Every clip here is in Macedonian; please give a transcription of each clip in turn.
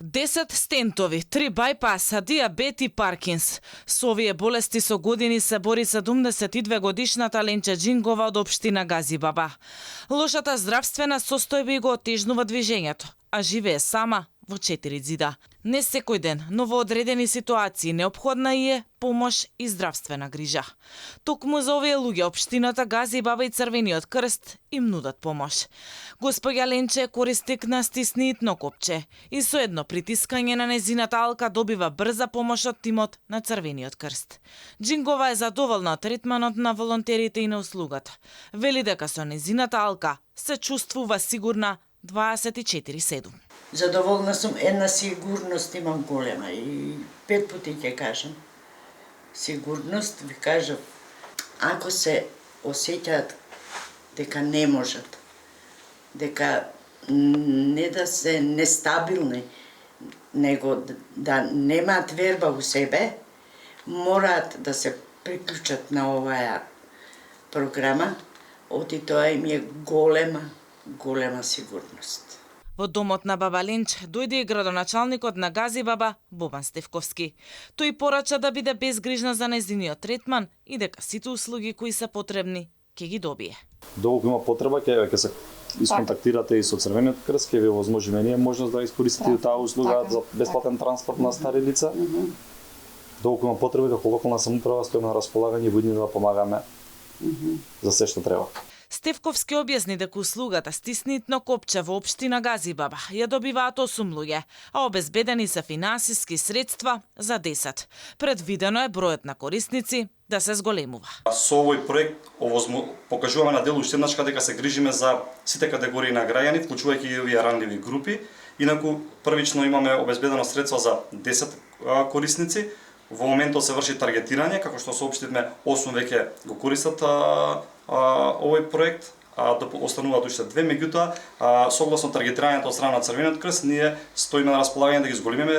10 стентови, 3 бајпаса, диабет и Паркинс. Со овие болести со години се бори 72 годишната Ленче Џингова од општина Газибаба. Лошата здравствена состојба го отежнува движењето, а живее сама во 4 ѕида. Не секој ден, но во одредени ситуации неопходна е помош и здравствена грижа. Токму за овие луѓе општината Газибаба и Црвениот крст им нудат помош. Господја Ленче е корисник на стиснитно копче и со едно притискање на незината алка добива брза помош од тимот на Црвениот крст. Џингова е задоволна од третманот на волонтерите и на услугата. Вели дека со незината алка се чувствува сигурна 24/7. Задоволна сум, една сигурност имам голема и 5 пати ќе кажам. Сигурност, ви кажам, ако се осеќаат дека не можат, дека не да се нестабилни, него да немаат верба у себе, мораат да се приклучат на оваа програма, оти тоа им е голема сигурност. Во домот на баба Ленч дојде и градоначалникот на Газибаба Бобан Стефковски. Тој порача да биде безгрижна за нејзиниот третман и дека сите услуги кои се потребни ќе ги добие. Доколку има потреба ќе се исконтактирате и со Црвениот крст, ќе ви возможиме ние можност да искористите таа услуга за бесплатен транспорт на стари лица. Доколку има потреба, како локална самоуправа стоиме на располагање и будни да помагаме за се што треба. Стефковски објасни дека услугата стиснитно копче во општина Газибаба ја добиваат 8 луѓе, а обезбедени се финансиски средства за 10. Предвидено е бројот на корисници да се зголемува. Со овој проект покажуваме на делу уште еднаш дека се грижиме за сите категории на граѓани, вклучувајќи и овие ранливи групи. Инаку првично имаме обезбедено средства за 10 корисници. Во моментот се врши таргетирање, како што соопштивме, 8 веќе го користат овој проект, да остануваат уште 2, меѓутоа согласно таргетирањето од страна на Црвениот крст, ние стоиме на располагање да ги зголемиме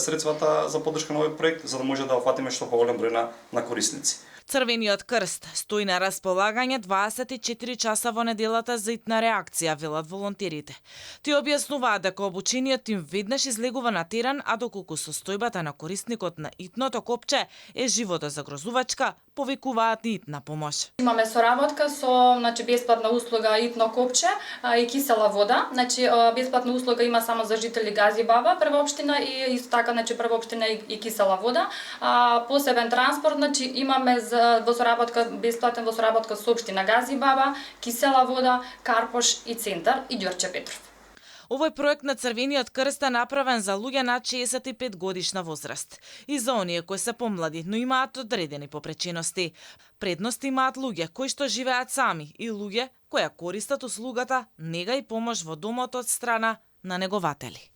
средствата за поддршка на овој проект, за да може да офатиме што поголем број на корисници. Црвениот крст стои на располагање 24 часа во неделата за итна реакција, велат волонтерите. Ти објаснуваат дека обучениот тим веднаш излегува на терен, а доколку состојбата на корисникот на итното копче е животозагрозувачка, повикуваат и итна помош. Имаме соработка со бесплатна услуга итно копче и кисела вода. Бесплатна услуга има само за жители Газибаба, прва општина и исто така прва општина и кисела вода. Посебен транспорт имаме бесплатен во соработка со општина Газибаба, кисела вода, Карпош и Центар и Ѓорче Петров. Овој проект на Црвениот крст е направен за луѓе над 65 годишна возраст и за оние кои се помлади, но имаат одредени попречености. Предност имаат луѓе кои што живеат сами и луѓе кои користат услугата нега и помош во домот од страна на негователи.